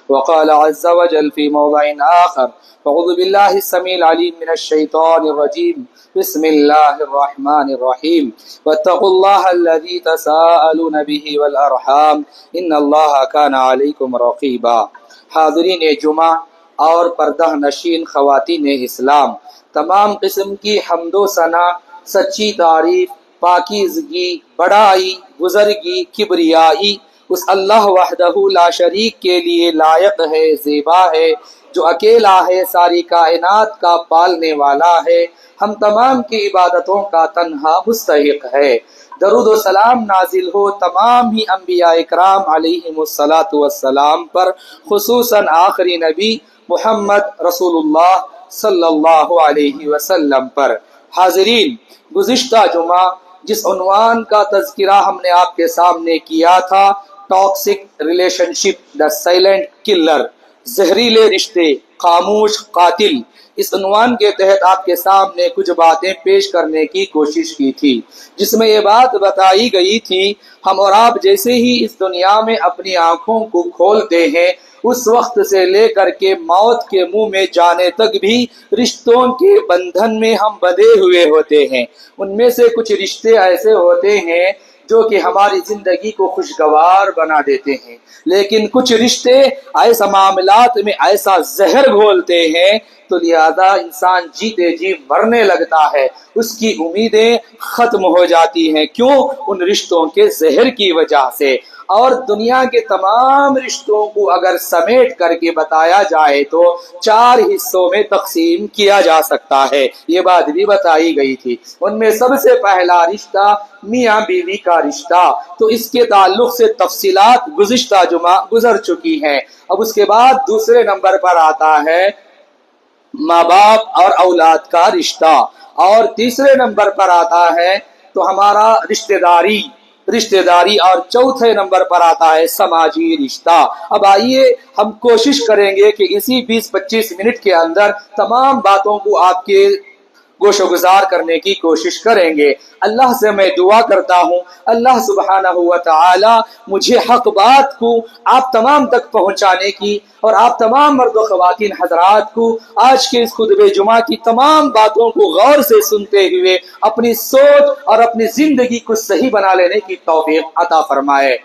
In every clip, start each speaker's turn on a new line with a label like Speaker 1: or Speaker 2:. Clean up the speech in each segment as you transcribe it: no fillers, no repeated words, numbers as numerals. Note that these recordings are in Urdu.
Speaker 1: وقال عز وجل في موضع آخر أعوذ بالله السميع العليم من الشيطان الرجيم بسم الله الرحمن الرحيم واتقوا الله الذي تساءلون به والأرحام إن الله كان عليكم رقيبا۔ حاضرین جمعہ اور پردہ نشین خواتین اسلام، تمام قسم کی حمد و ثنا، سچی تعریف، پاکیزگی، بڑائی، بزرگی، کبریائی اس اللہ وحدہ لا شریک کے لیے لائق ہے، زیبا ہے، جو اکیلا ہے، ساری کائنات کا پالنے والا ہے، ہم تمام کی عبادتوں کا تنہا مستحق ہے۔ درود و سلام نازل ہو تمام ہی انبیاء اکرام علیہم السلام پر، خصوصاً آخری نبی محمد رسول اللہ صلی اللہ علیہ وسلم پر۔ حاضرین، گزشتہ جمعہ جس عنوان کا تذکرہ ہم نے آپ کے سامنے کیا تھا، ٹاکسک ریلیشن شپ، دا سائلنٹ کلر، زہریلے رشتے، خاموش قاتل، اس عنوان کے تحت آپ کے سامنے کچھ باتیں پیش کرنے کی کوشش کی تھی، جس میں یہ بات بتائی گئی تھی ہم اور آپ جیسے ہی اس دنیا میں اپنی آنکھوں کو کھولتے ہیں، اس وقت سے لے کر کے موت کے منہ میں جانے تک بھی رشتوں کے بندھن میں ہم بندھے ہوئے ہوتے ہیں۔ ان میں سے کچھ رشتے ایسے ہوتے ہیں جو کہ ہماری زندگی کو خوشگوار بنا دیتے ہیں، لیکن کچھ رشتے ایسا معاملات میں ایسا زہر گھولتے ہیں تو لہذا انسان جیتے جی مرنے لگتا ہے، اس کی امیدیں ختم ہو جاتی ہیں۔ کیوں؟ ان رشتوں کے زہر کی وجہ سے۔ اور دنیا کے تمام رشتوں کو اگر سمیٹ کر کے بتایا جائے تو 4 حصوں میں تقسیم کیا جا سکتا ہے، یہ بات بھی بتائی گئی تھی۔ ان میں سب سے پہلا رشتہ میاں بیوی کا رشتہ، تو اس کے تعلق سے تفصیلات گزشتہ جمعہ گزر چکی ہیں۔ اب اس کے بعد دوسرے نمبر پر آتا ہے ماں باپ اور اولاد کا رشتہ، اور تیسرے نمبر پر آتا ہے تو ہمارا رشتہ داری، اور چوتھے نمبر پر آتا ہے سماجی رشتہ۔ اب آئیے ہم کوشش کریں گے کہ اسی 20-25 منٹ کے اندر تمام باتوں کو آپ کے گوش و گزار کرنے کی کوشش کریں گے۔ اللہ سے میں دعا کرتا ہوں اللہ سبحانہ و تعالی مجھے حق بات کو آپ تمام تک پہنچانے کی، اور آپ تمام مرد و خواتین حضرات کو آج کے اس خطبہ جمعہ کی تمام باتوں کو غور سے سنتے ہوئے اپنی سوچ اور اپنی زندگی کو صحیح بنا لینے کی توفیق عطا فرمائے،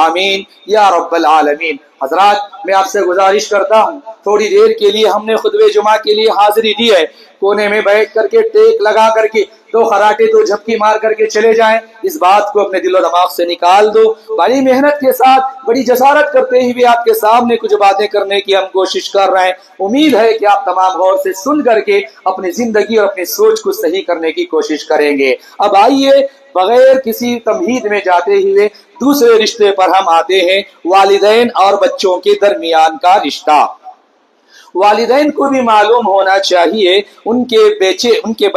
Speaker 1: آمین یا رب العالمین۔ حضرات، میں آپ سے گزارش کرتا ہوں تھوڑی دیر کے لیے ہم نے خطبہ جمعہ کے لیے حاضری دی ہے، کونے میں بیٹھ کر کے ٹیک لگا کر کے 2 خراٹے 2 جھپکی مار کر کے چلے جائیں، اس بات کو اپنے دل و دماغ سے نکال دو۔ بڑی محنت کے ساتھ، بڑی جسارت کرتے ہوئے آپ کے سامنے کچھ باتیں کرنے کی ہم کوشش کر رہے ہیں، امید ہے کہ آپ تمام غور سے سن کر کے اپنی زندگی اور اپنی سوچ کو صحیح کرنے کی کوشش کریں گے۔ اب آئیے بغیر کسی تمہید میں جاتے ہوئے دوسرے رشتے پر ہم آتے ہیں، والدین اور بچوں کے درمیان کا رشتہ۔ والدین کو بھی معلوم ہونا چاہیے ان کے بچے، ان کے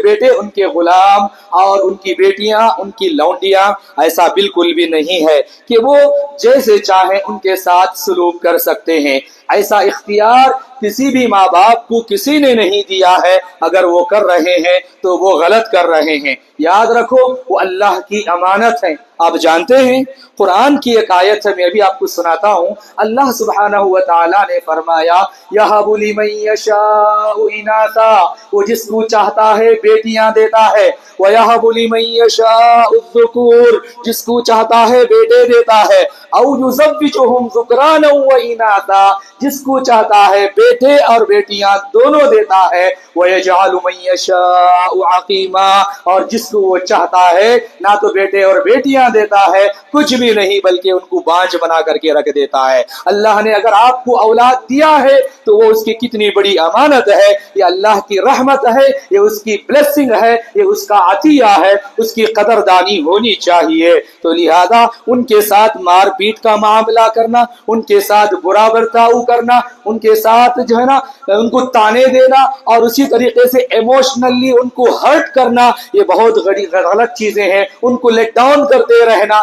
Speaker 1: بیٹے، ان کے غلام اور ان کی بیٹیاں، ان کی لونڈیاں ایسا بالکل بھی نہیں ہے کہ وہ جیسے چاہیں ان کے ساتھ سلوک کر سکتے ہیں۔ ایسا اختیار کسی بھی ماں باپ کو کسی نے نہیں دیا ہے، اگر وہ کر رہے ہیں تو وہ غلط کر رہے ہیں۔ یاد رکھو وہ اللہ کی امانت ہے۔ آپ جانتے ہیں قرآن کی ایک آیت ہے، میں ابھی آپ کو سناتا ہوں۔ اللہ سبحانہ و تعالیٰ نے فرمایا یَهَبُ لِمَن يَشَاءُ إِنَاثًا، وہ جس کو چاہتا ہے بیٹیاں دیتا ہے، وَيَهَبُ لِمَن يَشَاءُ الذُّكُورَ، جس کو چاہتا ہے بیٹے دیتا ہے، أَوْ يُزَوِّجُهُمْ ذُكْرَانًا وَإِنَاثًا، جس کو چاہتا ہے بیٹے اور بیٹیاں دونوں دیتا ہے، وَيَجْعَلُ مَن يَشَاءُ عَقِيمًا، اور جس کو وہ چاہتا ہے نہ تو بیٹے اور بیٹیاں دیتا ہے، کچھ بھی نہیں بلکہ ان کو بانجھ بنا کر کے رکھ دیتا ہے۔ اللہ نے اگر آپ کو اولاد دیا ہے تو وہ اس کی کتنی بڑی امانت ہے، یہ اللہ کی رحمت ہے، یہ اس کی بلیسنگ ہے، یہ اس کا عطیہ ہے، اس کی قدردانی ہونی چاہیے۔ تو لہذا ان کے ساتھ مار پیٹ کا معاملہ کرنا، ان کے ساتھ برا برتاؤ کرنا، ان کے ساتھ جو ہے نا ان کو تانے دینا، اور اسی طریقے سے ایموشنلی ان کو ہرٹ کرنا، یہ بہت غلط چیزیں ہیں۔ ان کو لیٹ ڈاؤن کرتے رہنا،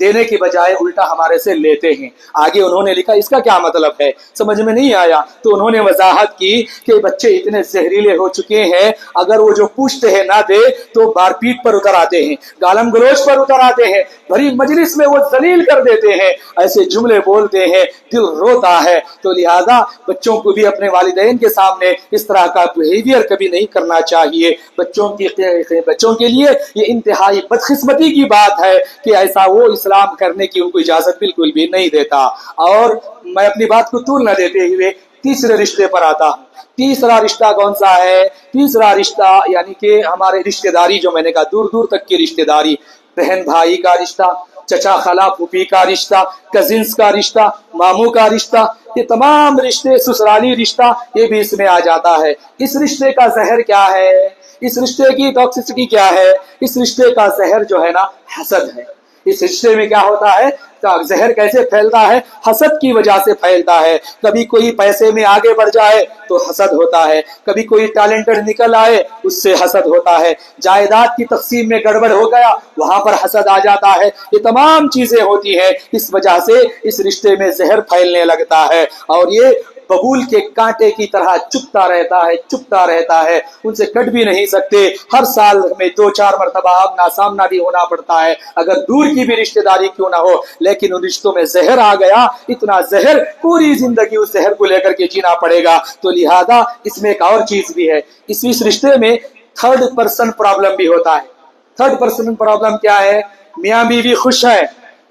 Speaker 1: دینے کی بجائے الٹا ہمارے سے لیتے ہیں۔ آگے انہوں نے لکھا اس کا کیا مطلب ہے، سمجھ میں نہیں آیا تو انہوں نے وضاحت کی کہ بچے اتنے زہریلے ہو چکے ہیں، اگر وہ جو پوچھتے ہیں نہ دے تو مار پیٹ پر اتر آتے ہیں، گالم گلوچ پر اتر آتے ہیں، بھری مجلس میں وہ ذلیل کر دیتے ہیں، ایسے جملے بولتے ہیں، دل روتا ہے۔ تو لہذا بچوں کو بھی اپنے والدین کے سامنے اس طرح کا بہیویئر کبھی نہیں کرنا چاہیے۔ بچوں کے لیے یہ انتہائی بدقسمتی کی بات ہے کہ ایسا وہ اسلام کرنے کی ان کو اجازت بالکل بھی نہیں دیتا۔ اور میں اپنی بات کو طول نہ دیتے ہوئے تیسرے رشتے پر آتا ہوں۔ تیسرا رشتہ کون سا ہے؟ تیسرا رشتہ یعنی کہ ہمارے رشتہ داری، جو میں نے کہا دور دور تک کی رشتہ داری، بہن بھائی کا رشتہ، چچا خالہ پھوپھی کا رشتہ، کزنس کا رشتہ، ماموں کا رشتہ، یہ تمام رشتے، سسرالی رشتہ، یہ بھی اس میں آ جاتا ہے۔ اس رشتے کا زہر کیا ہے؟ اس رشتے کی ٹاکسیسٹی کیا ہے؟ اس رشتے کا زہر جو ہے نا حسد ہے۔ اس رشتے میں کیا ہوتا ہے، زہر کیسے پھیلتا ہے؟ حسد کی وجہ سے پھیلتا ہے۔ کبھی کوئی پیسے میں آگے بڑھ جائے تو حسد ہوتا ہے، کبھی کوئی ٹیلنٹڈ نکل آئے اس سے حسد ہوتا ہے، جائیداد کی تقسیم میں گڑبڑ ہو گیا وہاں پر حسد آ جاتا ہے۔ یہ تمام چیزیں ہوتی ہیں، اس وجہ سے اس رشتے میں زہر پھیلنے لگتا ہے، اور یہ ببول کے کانٹے کی طرح چپتا رہتا ہے، ان سے کٹ بھی نہیں سکتے۔ ہر سال میں 2-4 مرتبہ آمنا سامنا بھی ہونا پڑتا ہے، اگر دور کی بھی رشتہ داری کیوں نہ ہو، لیکن ان رشتوں میں زہر آ گیا، اتنا زہر پوری زندگی اس زہر کو لے کر کے جینا پڑے گا۔ تو لہذا اس میں ایک اور چیز بھی ہے، اس رشتے میں تھرڈ پرسن پرابلم بھی ہوتا ہے۔ تھرڈ پرسن پرابلم کیا ہے؟ میاں بیوی خوش ہے،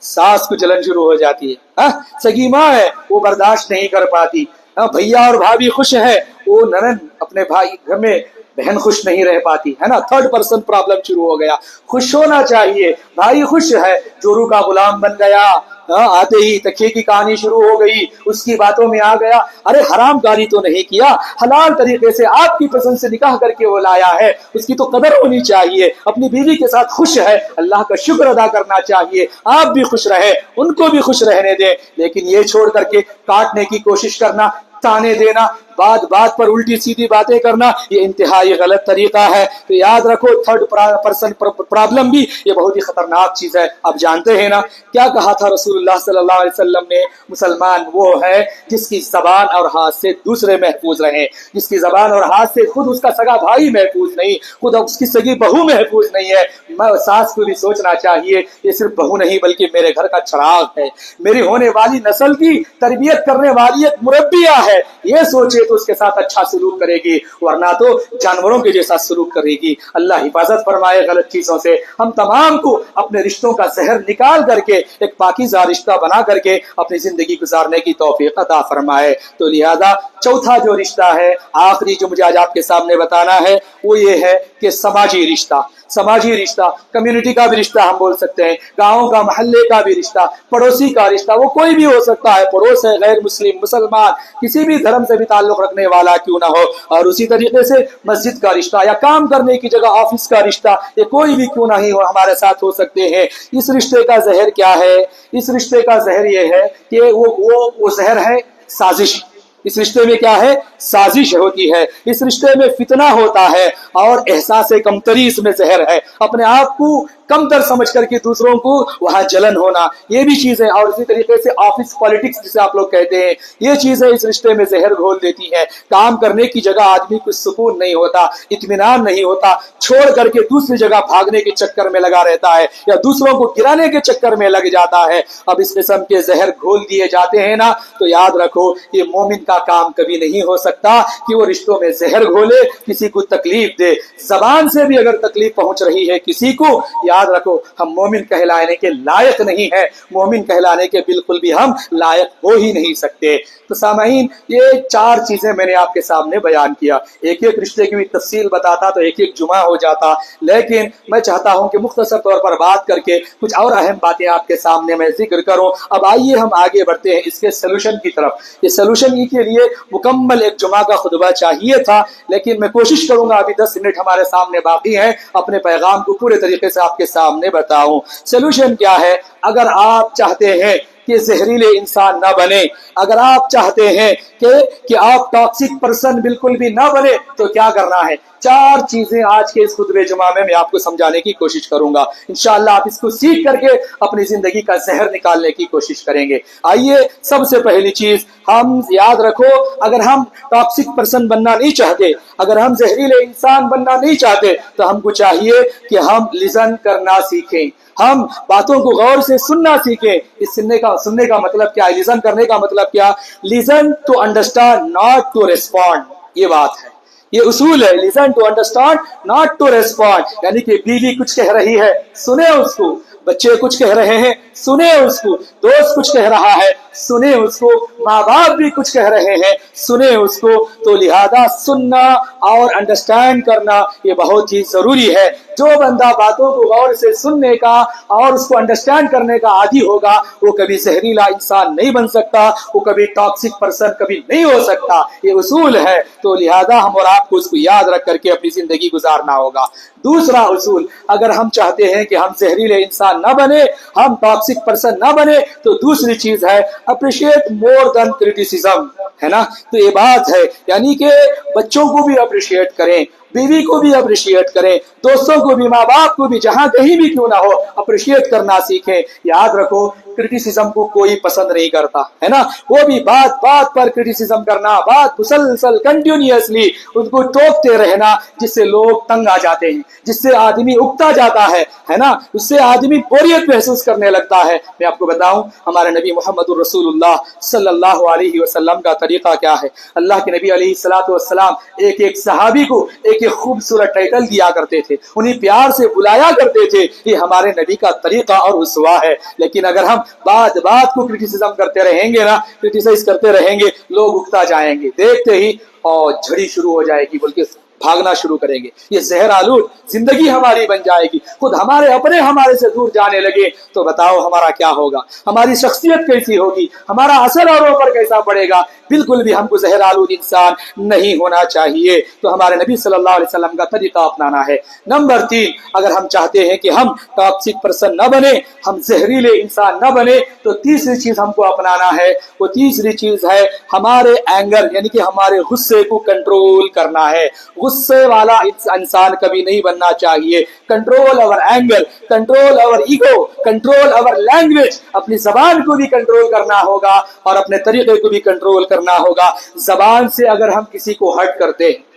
Speaker 1: ساس کو جلن شروع ہو جاتی ہے، سگی ماں ہے وہ برداشت نہیں کر پاتی، بھیا اور بھابھی خوش ہے، وہ ننن اپنے بھائی گھر میں بہن خوش نہیں رہ پاتی ہے نا، تھرڈ پرسن پرابلم شروع ہو گیا۔ خوش ہونا چاہیے، بھائی خوش ہے، جورو کا غلام بن گیا، آتے ہی تکیے کی کہانی شروع ہو گئی، اس کی باتوں میں آ گیا، ارے حرام کاری تو نہیں کیا، حلال طریقے سے آپ کی پسند سے نکاح کر کے وہ لایا ہے، اس کی تو قدر ہونی چاہیے، اپنی بیوی کے ساتھ خوش ہے، اللہ کا شکر ادا کرنا چاہیے، آپ بھی خوش رہے، ان کو بھی خوش رہنے دیں۔ لیکن یہ چھوڑ کر کے کاٹنے کی کوشش کرنا، تانے دینا، بات بات پر الٹی سیدھی باتیں کرنا، یہ انتہائی غلط طریقہ ہے۔ تو یاد رکھو تھرڈ پرسن پرابلم بھی یہ بہت ہی خطرناک چیز ہے۔ اب جانتے ہیں نا کیا کہا تھا رسول اللہ صلی اللہ علیہ وسلم نے؟ مسلمان وہ ہے جس کی زبان اور ہاتھ سے دوسرے محفوظ رہیں، جس کی زبان اور ہاتھ سے خود اس کا سگا بھائی محفوظ نہیں، خود اس کی سگی بہو محفوظ نہیں ہے۔ میں ساس کو بھی سوچنا چاہیے یہ صرف بہو نہیں بلکہ میرے گھر کا چراغ ہے، میری ہونے والی نسل کی تربیت کرنے والی ایک مربیہ ہے، یہ سوچے تو اس کے ساتھ اچھا سلوک کرے گی، ورنہ تو جانوروں کے جیسا سلوک کرے گی۔ اللہ حفاظت فرمائے غلط چیزوں سے، ہم تمام کو اپنے رشتوں کا زہر نکال کر کے ایک پاکیزہ رشتہ بنا کر کے اپنی زندگی گزارنے کی توفیق عطا فرمائے۔ تو لہذا چوتھا جو رشتہ ہے، آخری جو مجھے آج آپ کے سامنے بتانا ہے، وہ یہ ہے کہ سماجی رشتہ۔ سماجی رشتہ، کمیونٹی کا بھی رشتہ ہم بول سکتے ہیں، گاؤں کا، محلے کا بھی رشتہ، پڑوسی کا رشتہ، وہ کوئی بھی ہو سکتا ہے، پڑوس ہے، غیر مسلم، مسلمان، کسی بھی دھرم سے بھی تعلق رکھنے والا کیوں نہ ہو، اور اسی طریقے سے مسجد کا رشتہ یا کام کرنے کی جگہ آفس کا رشتہ، یہ کوئی بھی کیوں نہیں ہو ہمارے ساتھ ہو سکتے ہیں۔ اس رشتے کا زہر کیا ہے؟ اس رشتے کا زہر یہ ہے کہ وہ زہر ہے سازش۔ اس رشتے میں کیا ہے؟ سازش ہوتی ہے، اس رشتے میں فتنہ ہوتا ہے، اور احساس کمتری اس میں زہر ہے، اپنے آپ کو کمتر سمجھ کر کے دوسروں کو وہاں جلن ہونا، یہ بھی چیزیں، اور اسی طریقے سے آفس پالیٹکس جسے آپ لوگ کہتے ہیں، یہ چیزیں اس رشتے میں زہر گھول دیتی ہیں۔ کام کرنے کی جگہ آدمی کو سکون نہیں ہوتا، اطمینان نہیں ہوتا، چھوڑ کر کے دوسری جگہ بھاگنے کے چکر میں لگا رہتا ہے، یا دوسروں کو گرانے کے چکر میں لگ جاتا ہے۔ اب اس قسم کے زہر گھول دیے جاتے ہیں نا، تو یاد رکھو یہ مومن کا کام کبھی نہیں ہو سکتا کہ وہ رشتوں میں زہر گھولے، کسی کو تکلیف دے۔ زبان سے بھی اگر تکلیف پہنچ رہی ہے کسی کو، یاد رکھو ہم مومن کہلانے کے لائق نہیں ہے، مومن کہلانے کے بالکل بھی ہم لائق ہو ہی نہیں سکتے۔ تو سامعین، یہ 4 چیزیں میں نے آپ کے سامنے بیان کیا، ایک ایک رشتے کی بھی تفصیل بتاتا تو ایک ایک جمعہ ہو جاتا، لیکن میں چاہتا ہوں کہ مختصر طور پر بات کر کے کچھ اور اہم باتیں آپ کے سامنے میں ذکر کروں۔ اب آئیے ہم آگے بڑھتے ہیں اس کے سلوشن کی طرف۔ یہ سلوشن ہی کے لیے مکمل ایک جمعہ کا خطبہ چاہیے تھا، لیکن میں کوشش کروں گا، ابھی 10 منٹ ہمارے سامنے باقی ہیں، اپنے پیغام کو پورے طریقے سے آپ کے سامنے بتاؤں۔ سلوشن کیا ہے؟ اگر آپ چاہتے ہیں کہ زہریلے انسان نہ بنے، اگر آپ چاہتے ہیں کہ آپ ٹاکسک پرسن بالکل بھی نہ بنے، تو کیا کرنا ہے؟ 4 چیزیں آج کے اس خطبہ جمعہ میں آپ کو سمجھانے کی کوشش کروں گا. انشاءاللہ آپ اس کو سیکھ کر کے اپنی زندگی کا زہر نکالنے کی کوشش کریں گے. آئیے سب سے پہلی چیز ہم یاد رکھو، اگر ہم ٹاکسک پرسن بننا نہیں چاہتے، اگر ہم زہریلے انسان بننا نہیں چاہتے، تو ہم کو چاہیے کہ ہم لسن کرنا سیکھیں، ہم باتوں کو غور سے سننا سیکھیں. اس سننے کا مطلب کیا ہے؟ لسن کرنے کا مطلب کیا؟ Listen to understand not to respond. یہ بات ہے، یہ اصول ہے. Listen to understand not to respond, یعنی کہ بیوی کچھ کہہ رہی ہے سنیں اس کو، بچے کچھ کہہ رہے ہیں سنیں اس کو، دوست کچھ کہہ رہا ہے سنیں اس کو، ماں باپ بھی کچھ کہہ رہے ہیں سنیں اس کو. تو لہذا سننا اور انڈرسٹینڈ کرنا یہ بہت ہی ضروری ہے. جو بندہ باتوں کو غور سے سننے کا اور اس کو انڈرسٹینڈ کرنے کا عادی ہوگا وہ کبھی زہریلا انسان نہیں بن سکتا، وہ کبھی ٹاکسک پرسن کبھی نہیں ہو سکتا. یہ اصول ہے. تو لہذا ہم اور آپ کو اس کو یاد رکھ کر کے اپنی زندگی گزارنا ہوگا. دوسرا اصول، اگر ہم چاہتے ہیں کہ ہم زہریلے انسان نہ بنے، ہم ٹاکسک پرسن نہ بنے، تو دوسری چیز ہے اپریشیٹ مور دین کریٹیسزم، ہے نا. تو یہ بات ہے، یعنی کہ بچوں کو بھی اپریشیٹ کریں، بیوی کو بھی اپریشیٹ کریں، دوستوں کو بھی، ماں باپ کو بھی، جہاں کہیں بھی کیوں نہ ہو اپریشیٹ کرنا سیکھیں. یاد رکھو کرٹیسزم کو کوئی پسند نہیں کرتا، ہے نا. وہ بھی بات بات پر کرٹیسزم کرنا، بات مسلسل کنٹینیوسلی ان کو ٹوکتے رہنا، جس سے لوگ تنگ آ جاتے ہیں، جس سے آدمی اکتا جاتا ہے نا. اس سے آدمی بوریت محسوس کرنے لگتا ہے. میں آپ کو بتاؤں ہمارے نبی محمد الرسول اللہ صلی اللہ علیہ وسلم کا طریقہ کیا ہے. اللہ کے نبی علیہ الصلوۃ والسلام ایک صحابی کو ایک خوبصورت ٹائٹل دیا کرتے تھے، انہیں پیار سے بلایا کرتے تھے. یہ ہمارے نبی کا طریقہ اور اسوا ہے. لیکن اگر ہم بات بات کو کرٹیسزم کرتے رہیں گے نا، کرٹیسائز کرتے رہیں گے، لوگ اکتا جائیں گے، دیکھتے ہی اور جھڑی شروع ہو جائے گی، بلکہ بھاگنا شروع کریں گے. یہ زہر آلود زندگی ہماری بن جائے گی. خود ہمارے سے دور جانے لگے تو بتاؤ ہمارا کیا ہوگا؟ ہماری شخصیت کیسی ہوگی؟ ہمارا اثر اوروں پر کیسا پڑے گا؟ بالکل بھی ہم کو زہر آلود انسان نہیں ہونا چاہیے. تو ہمارے نبی صلی اللہ علیہ وسلم کا طریقہ اپنانا ہے. نمبر 3، اگر ہم چاہتے ہیں کہ ہم ٹاکسک پرسن نہ بنے، ہم زہریلے انسان نہ بنے، تو تیسری چیز ہم کو اپنانا ہے. وہ تیسری چیز ہے ہمارے اینگر، یعنی کہ ہمارے غصے کو کنٹرول کرنا ہے. غصے والا انسان کبھی نہیں بننا چاہیے. کنٹرول اور اینگر، کنٹرول اور ایگو، کنٹرول اور لینگویج. اپنی زبان کو بھی کنٹرول کرنا ہوگا اور اپنے طریقے کو بھی کنٹرول کرنا ہوگا. زبان سے اگر ہم کسی کو ہرٹ کرتے ہیں،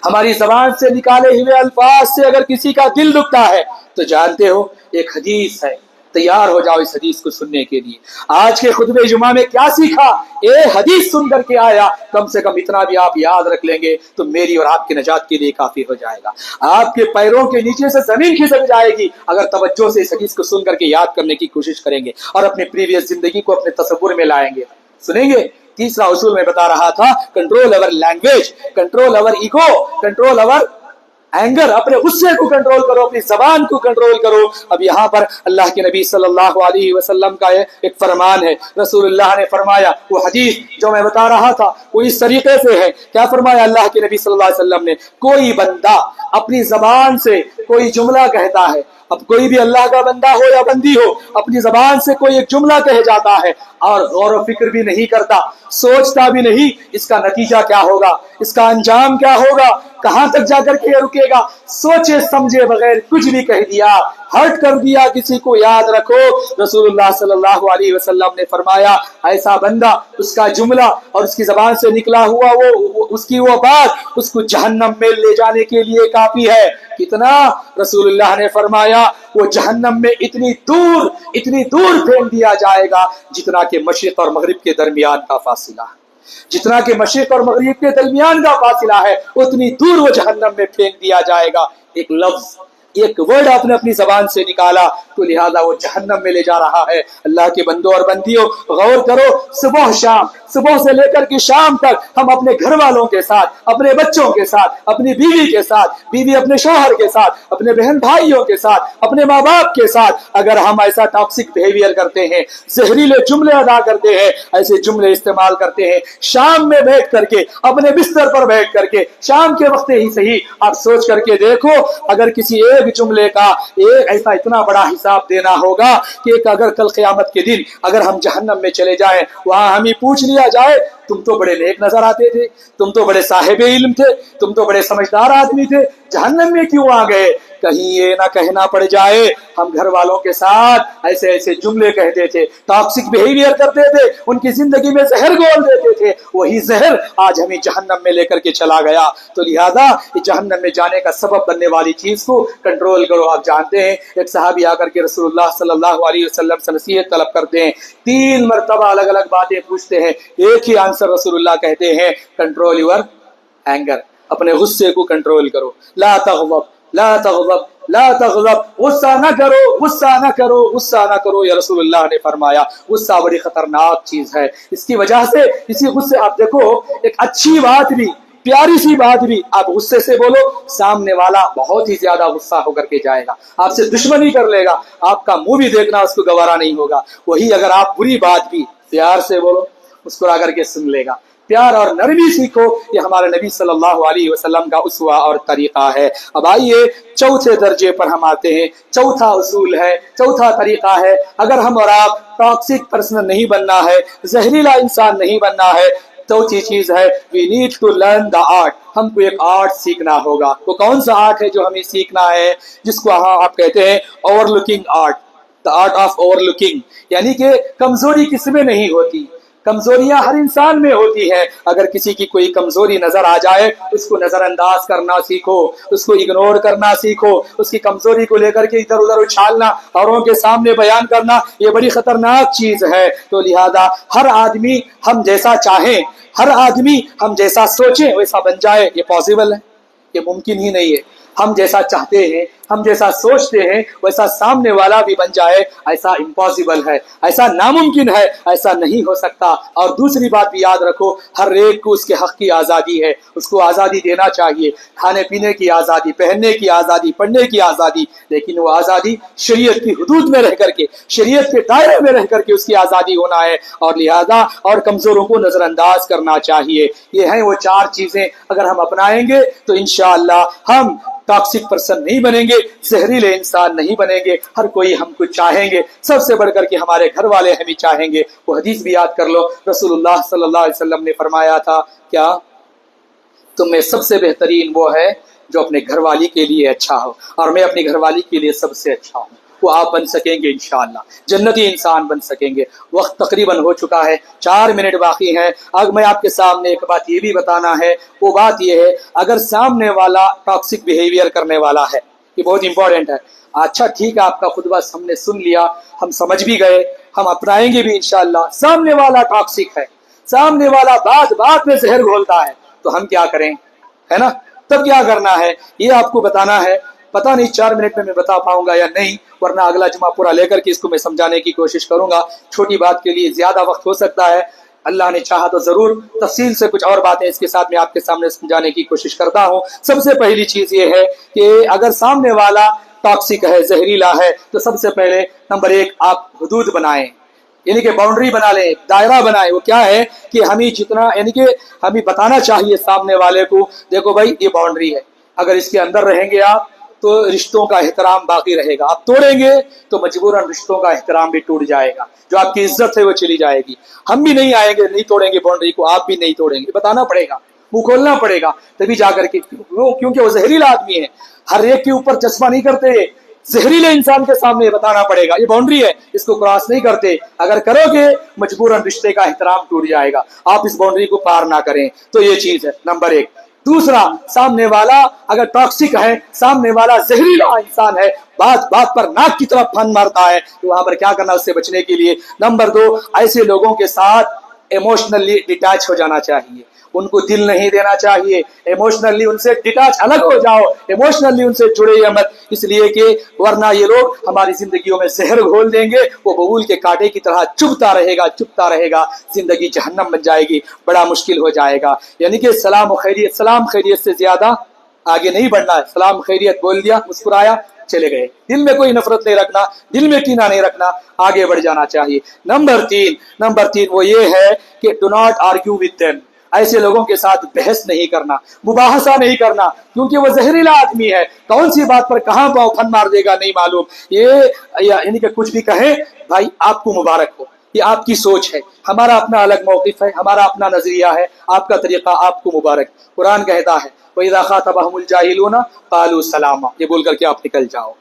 Speaker 1: ہماری زبان سے نکالے ہوئے الفاظ سے اگر کسی کا دل دکھتا ہے، تو جانتے ہو ایک حدیث ہے، تیار ہو جاؤ اس حدیث کو سننے کے لیے. آج کے خطبہ جمعہ میں کیا سیکھا؟ یہ حدیث سن کر کے آیا. کم سے کم اتنا بھی آپ یاد رکھ لیں گے تو میری اور آپ کی نجات کے لیے کافی ہو جائے گا. آپ کے پیروں کے نیچے سے زمین کھسک جائے گی اگر توجہ سے اس حدیث کو سن کر کے یاد کرنے کی کوشش کریں گے اور اپنی پریویس زندگی کو اپنے تصور میں لائیں گے. سنیں گے. تیسرا اصول میں بتا رہا تھا، control over language, control over ego, control over anger. اپنے غصے کو کنٹرول کرو، اپنی زبان کو کنٹرول کرو. اب یہاں پر اللہ کے نبی صلی اللہ علیہ وسلم کا ایک فرمان ہے. رسول اللہ نے فرمایا، وہ حدیث جو میں بتا رہا تھا وہ اس طریقے سے ہے. کیا فرمایا اللہ کے نبی صلی اللہ علیہ وسلم نے؟ کوئی بندہ اپنی زبان سے کوئی جملہ کہتا ہے، اب کوئی بھی اللہ کا بندہ ہو یا بندی ہو، اپنی زبان سے کوئی ایک جملہ کہہ جاتا ہے اور غور و فکر بھی نہیں کرتا، سوچتا بھی نہیں اس کا نتیجہ کیا ہوگا، اس کا انجام کیا ہوگا، کہاں تک جا کر کے رکے گا، سوچے سمجھے بغیر کچھ بھی کہہ دیا، ہرٹ کر دیا کسی کو، یاد رکھو رسول اللہ صلی اللہ علیہ وسلم نے فرمایا ایسا بندہ، اس کا جملہ اور اس کی زبان سے نکلا ہوا اس کی وہ بات اس کو جہنم میں لے جانے کے لیے کافی ہے. کتنا؟ رسول اللہ نے فرمایا وہ جہنم میں اتنی دور پھینک دیا جائے گا جتنا کہ مشرق اور مغرب کے درمیان کا فاصلہ ہے. جتنا کہ مشرق اور مغرب کے درمیان کا فاصلہ ہے اتنی دور وہ جہنم میں پھینک دیا جائے گا. ایک لفظ، ایک ورڈ آپ نے اپنی زبان سے نکالا تو لہذا وہ جہنم میں لے جا رہا ہے. اللہ کے بندوں اور بندیوں غور کرو، صبح سے لے کر کے شام تک ہم اپنے گھر والوں کے ساتھ، اپنے بچوں کے ساتھ، اپنی بیوی کے ساتھ، بیوی اپنے شوہر کے ساتھ، اپنے بہن بھائیوں کے ساتھ، اپنے ماں باپ کے ساتھ اگر ہم ایسا ٹاکسک بیہیویئر کرتے ہیں، زہریلے جملے ادا کرتے ہیں، ایسے جملے استعمال کرتے ہیں، شام میں بیٹھ کر کے اپنے بستر پر بیٹھ کر کے شام کے وقت ہی صحیح آپ سوچ کر کے دیکھو، اگر کسی ایک جملے کا ایسا اتنا بڑا حساب دینا ہوگا کہ اگر کل قیامت کے دن اگر ہم جہنم میں چلے جائیں، وہاں ہمیں پوچھ لیا جائے تم تو بڑے نیک نظر آتے تھے، تم تو بڑے صاحب علم تھے، تم تو بڑے سمجھدار آدمی تھے، جہنم میں کیوں آ گئے؟ کہیں یہ نہ کہنا پڑ جائے ہم گھر والوں کے ساتھ ایسے ایسے جملے کہتے تھے، ٹاکسک بیہیویئر کرتے تھے، ان کی زندگی میں زہر گھول دیتے تھے، وہی زہر آج ہمیں جہنم میں لے کر کے چلا گیا۔ تو لہذا جہنم میں جانے کا سبب بننے والی چیز کو کنٹرول کرو۔ آپ جانتے ہیں ایک صحابی آ کر کے رسول اللہ صلی اللہ علیہ وسلم سے نصیحت طلب کرتے ہیں، 3 مرتبہ الگ الگ باتیں پوچھتے ہیں، ایک ہی آنسر رسول اللہ کہتے ہیں، کنٹرول یور اینگر، اپنے غصے کو کنٹرول کرو، لا تغضب لا تغضب لا تغضب، غصہ نہ کرو، غصہ نہ کرو، غصہ نہ کرو، یا رسول اللہ نے فرمایا غصہ بڑی خطرناک چیز ہے۔ اس کی وجہ سے اسی غصے، آپ دیکھو ایک اچھی بات بھی، پیاری سی بات بھی آپ غصے سے بولو، سامنے والا بہت ہی زیادہ غصہ ہو کر کے جائے گا، آپ سے دشمنی کر لے گا، آپ کا منہ بھی دیکھنا اس کو گوارا نہیں ہوگا۔ وہی اگر آپ بری بات بھی پیار سے بولو، مسکرا کر کے سن لے گا۔ پیار اور نرمی سیکھو، یہ ہمارے نبی صلی اللہ علیہ وسلم کا اسوہ اور طریقہ ہے۔ اب آئیے چوتھے درجے پر ہم آتے ہیں، چوتھا اصول ہے، چوتھا طریقہ ہے، اگر ہم اور آپ ٹاکسک پرسن نہیں بننا ہے، زہریلا انسان نہیں بننا ہے، چوتھی چیز ہے we need to learn the art, ہم کو ایک آرٹ سیکھنا ہوگا۔ وہ کون سا آرٹ ہے جو ہمیں سیکھنا ہے؟ جس کو آپ کہتے ہیں over looking art, the art of over looking, یعنی کہ کمزوری کس میں نہیں ہوتی، کمزوریاں ہر انسان میں ہوتی ہیں، اگر کسی کی کوئی کمزوری نظر آ جائے اس کو نظر انداز کرنا سیکھو، اس کو اگنور کرنا سیکھو، اس کی کمزوری کو لے کر کے ادھر ادھر اچھالنا، اوروں کے سامنے بیان کرنا، یہ بڑی خطرناک چیز ہے۔ تو لہذا ہر آدمی ہم جیسا چاہیں، ہر آدمی ہم جیسا سوچیں ویسا بن جائے، یہ پاسبل ہے؟ یہ ممکن ہی نہیں ہے۔ ہم جیسا چاہتے ہیں، ہم جیسا سوچتے ہیں ویسا سامنے والا بھی بن جائے، ایسا امپاسبل ہے، ایسا ناممکن ہے، ایسا نہیں ہو سکتا۔ اور دوسری بات بھی یاد رکھو، ہر ایک کو اس کے حق کی آزادی ہے، اس کو آزادی دینا چاہیے، کھانے پینے کی آزادی، پہننے کی آزادی، پڑھنے کی آزادی، لیکن وہ آزادی شریعت کی حدود میں رہ کر کے، شریعت کے دائرے میں رہ کر کے اس کی آزادی ہونا ہے، اور لہذا اور کمزوروں کو نظر انداز کرنا چاہیے۔ یہ ہیں وہ 4 چیزیں، اگر ہم اپنائیں گے تو انشاءاللہ ہم ٹاکسک پرسن نہیں بنیں گے، زہریلے انسان نہیں بنیں گے، ہر کوئی ہم کو چاہیں گے، سب سے بڑھ کر کے ہمارے گھر والے ہمیں چاہیں گے۔ وہ حدیث بھی یاد کر لو، رسول اللہ صلی اللہ علیہ وسلم نے فرمایا تھا کیا؟ تم میں سب سے بہترین وہ ہے جو اپنے گھر والی کے لیے اچھا ہو، اور میں اپنی گھر والی کے لیے سب سے اچھا ہوں۔ وہ آپ بن سکیں گے انشاءاللہ، جنتی انسان بن سکیں گے۔ وقت تقریباً ہو چکا ہے، 4 منٹ باقی ہیں۔ اب میں آپ کے سامنے ایک بات یہ بھی بتانا ہے، وہ بات یہ ہے اگر سامنے والا ٹاکسک بیہیویئر کرنے والا ہے، یہ بہت امپورٹنٹ ہے۔ اچھا ٹھیک ہے، آپ کا خطبہ ہم نے سن لیا، ہم سمجھ بھی گئے، ہم اپنائیں گے بھی انشاءاللہ۔ سامنے والا ٹاکسک ہے، سامنے والا بات بات میں زہر گھولتا ہے، تو ہم کیا کریں؟ ہے نا؟ تب کیا کرنا ہے یہ آپ کو بتانا ہے۔ پتہ نہیں 4 منٹ میں بتا پاؤں گا یا نہیں، ورنہ اگلا جمعہ پورا لے کر کے اس کو میں سمجھانے کی کوشش کروں گا۔ چھوٹی بات کے لیے زیادہ وقت ہو سکتا ہے، اللہ نے چاہا تو ضرور تفصیل سے کچھ اور باتیں اس کے ساتھ میں آپ کے سامنے سمجھانے کی کوشش کرتا ہوں۔ سب سے پہلی چیز یہ ہے کہ اگر سامنے والا ٹاکسک ہے، زہریلا ہے، تو سب سے پہلے نمبر 1 آپ حدود بنائیں، یعنی کہ باؤنڈری بنا لیں، دائرہ بنائیں۔ وہ کیا ہے کہ ہمیں جتنا، یعنی کہ ہمیں بتانا چاہیے سامنے والے کو، دیکھو بھائی یہ باؤنڈری ہے، اگر اس کے اندر رہیں گے آپ تو رشتوں کا احترام باقی رہے گا، آپ توڑیں گے تو مجبوراً رشتوں کا احترام بھی ٹوٹ جائے گا، جو آپ کی عزت ہے وہ چلی جائے گی۔ ہم بھی نہیں آئیں گے، نہیں توڑیں گے باؤنڈری کو، آپ بھی نہیں توڑیں گے، بتانا پڑے گا، منہ کھولنا پڑے گا، تبھی جا کر کے، کیونکہ وہ زہریلا آدمی ہے، ہر ایک کے اوپر چشمہ نہیں کرتے، زہریلے انسان کے سامنے بتانا پڑے گا یہ باؤنڈری ہے، اس کو کراس نہیں کرتے، اگر کرو گے مجبوراً رشتے کا احترام ٹوٹ جائے گا، آپ اس باؤنڈری کو پار نہ کریں۔ تو یہ چیز ہے نمبر 1۔ دوسرا، سامنے والا اگر ٹاکسک ہے، سامنے والا زہریلا انسان ہے، بات بات پر ناک کی طرف پھن مارتا ہے، تو وہاں پر کیا کرنا اس سے بچنے کے لیے؟ نمبر 2، ایسے لوگوں کے ساتھ ایموشنلی ڈیٹیچ ہو جانا چاہیے، ان کو دل نہیں دینا چاہیے، ایموشنلی ان سے ڈیٹیچ، الگ ہو جاؤ، ایموشنلی ان سے جڑے مت، اس لیے کہ ورنہ یہ لوگ ہماری زندگیوں میں زہر گھول دیں گے، وہ ببول کے کانٹے کی طرح چبھتا رہے گا، زندگی جہنم بن جائے گی، بڑا مشکل ہو جائے گا۔ یعنی کہ سلام و خیریت، سلام خیریت سے زیادہ آگے نہیں بڑھنا ہے، سلام خیریت بول دیا، مسکرایا، چلے گئے، دل میں کوئی نفرت نہیں رکھنا، دل میں کینہ نہیں رکھنا، آگے بڑھ جانا چاہیے۔ نمبر 3 وہ یہ ہے کہ do not argue with them, ایسے لوگوں کے ساتھ بحث نہیں کرنا، مباحثہ نہیں کرنا، کیونکہ وہ زہریلا آدمی ہے، کون سی بات پر کہاں پاؤں پھن مار دے گا نہیں معلوم، یہ یعنی کہ کچھ بھی کہیں بھائی آپ کو مبارک ہو، یہ آپ کی سوچ ہے، ہمارا اپنا الگ موقف ہے، ہمارا اپنا نظریہ ہے، آپ کا طریقہ آپ کو مبارک۔ قرآن کہتا ہے وَإِذَا خَاطَبَهُمُ الْجَاهِلُونَ قَالُوا سَلَامًا، یہ بول کر کے آپ نکل جاؤ۔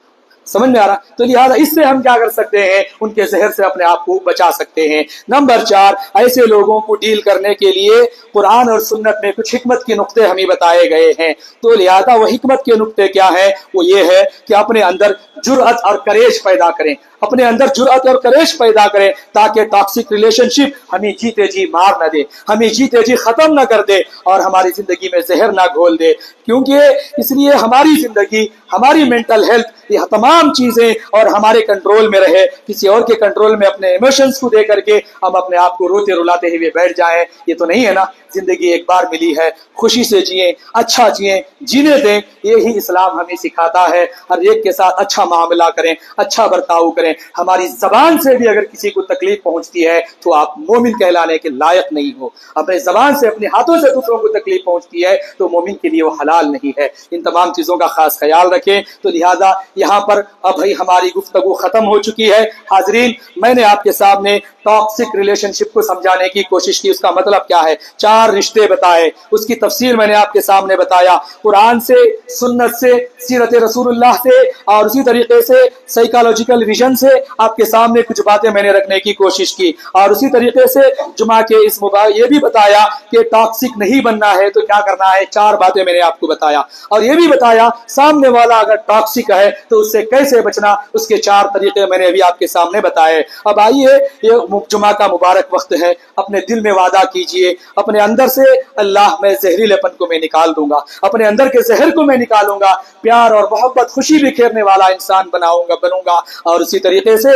Speaker 1: سمجھ میں آ رہا؟ تو لہٰذا اس سے ہم کیا کر سکتے ہیں، ان کے زہر سے اپنے آپ کو بچا سکتے ہیں۔ نمبر 4، ایسے لوگوں کو ڈیل کرنے کے لیے قرآن اور سنت میں کچھ حکمت کے نقطے ہمیں بتائے گئے ہیں۔ تو لہٰذا وہ حکمت کے نقطے کیا ہیں؟ وہ یہ ہے کہ اپنے اندر جرأت اور کریج پیدا کریں، اپنے اندر جرأت اور کریج پیدا کریں، تاکہ ٹاکسک ریلیشن شپ ہمیں جیتے جی مار نہ دے، ہمیں جیتے جی ختم نہ کر دے اور ہماری زندگی میں زہر نہ گھول دے۔ کیونکہ اس لیے ہماری زندگی، ہماری مینٹل ہیلتھ، یہ تمام چیزیں اور ہمارے کنٹرول میں رہے، کسی اور کے کنٹرول میں اپنے ایموشنز کو دے کر کے ہم اپنے آپ کو روتے رلاتے ہوئے بیٹھ جائیں، یہ تو نہیں ہے نا۔ زندگی ایک بار ملی ہے، خوشی سے جئیں، اچھا جئیں، جینے دیں، یہی اسلام ہمیں سکھاتا ہے۔ ہر ایک کے ساتھ اچھا معاملہ کریں، اچھا برتاؤ کریں۔ ہماری زبان سے بھی اگر کسی کو تکلیف پہنچتی ہے تو آپ مومن کہلانے کے لائق نہیں ہو۔ اپنے زبان سے، اپنے ہاتھوں سے دوسروں کو تکلیف پہنچتی ہے تو مومن کے لیے وہ حلال نہیں ہے۔ ان تمام چیزوں کا خاص خیال رکھیں۔ تو لہذا یہاں پر اب ہماری گفتگو ختم ہو چکی ہے۔ حاضرین، میں نے آپ کے سامنے ٹاکسک ریلیشن شپ کو سمجھانے کی کوشش کی، اس کا مطلب کیا ہے، 4 رشتے بتائے، اس کی تفسیر میں نے آپ کے سامنے بتایا، قرآن سے، سنت سے، سیرت رسول اللہ سے، اور اسی طریقے سے سائیکالوجیکل ویژن سے آپ کے سامنے کچھ باتیں میں نے رکھنے کی کوشش کی، اور اسی طریقے سے جمعہ کے اس یہ بھی بتایا کہ ٹاکسک نہیں بننا ہے تو کیا کرنا ہے، 4 باتیں میں نے آپ کو بتایا، اور یہ بھی بتایا سامنے والا اگر ٹاکسک ہے تو اس سے کیسے بچنا، اس کے 4 طریقے میں نے ابھی آپ کے سامنے بتائے۔ اب آئیے، یہ جمعہ کا مبارک وقت ہے، اپنے دل میں وعدہ کیجئے، اپنے اندر سے اللہ میں زہریلے پن کو میں نکال دوں گا، اپنے اندر کے زہر کو میں نکالوں گا، پیار اور محبت، خوشی بکھیرنے والا انسان بنوں گا۔ اور اسی طریقے سے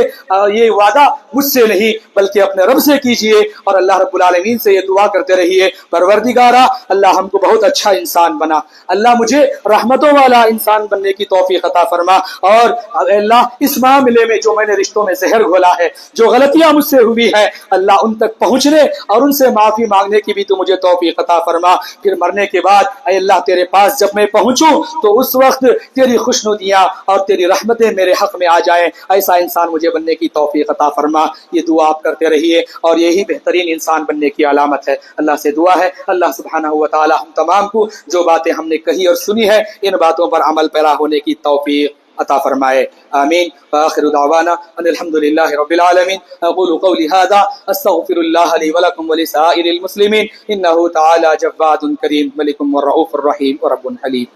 Speaker 1: یہ وعدہ مجھ سے نہیں بلکہ اپنے رب سے کیجئے، اور اللہ رب العالمین سے یہ دعا کرتے رہیے، پروردگارا اللہ ہم کو بہت اچھا انسان بنا، اللہ مجھے رحمتوں والا انسان بننے کی توفیق عطا فرما، اور اللہ اس معاملے میں جو میں نے رشتوں میں زہر گھولا ہے، جو غلطیاں مجھ سے ہوئی ہے، اللہ ان تک پہنچنے اور ان سے معافی مانگنے کی بھی تو مجھے توفیق عطا فرما۔ پھر مرنے کے بعد اے اللہ تیرے پاس جب میں پہنچوں تو اس وقت تیری خوشنودیاں اور تیری رحمتیں میرے حق میں آ جائیں، ایسا انسان مجھے بننے کی توفیق عطا فرما۔ یہ دعا آپ کرتے رہیے، اور یہی بہترین انسان بننے کی علامت ہے۔ اللہ سے دعا ہے اللہ سبحانہ و تعالی ہم تمام کو جو باتیں ہم نے کہی اور سنی ہے ان باتوں پر عمل پیرا ہونے کی توفیق عطا فرمائے، آمین۔ وآخر دعوانا ان الحمد للہ رب العالمین۔ اقول قولی هذا استغفر اللہ لی ولکم ولسائر المسلمین انہ تعالی جواد کریم ملک والرؤوف الرحیم ورب حلیم۔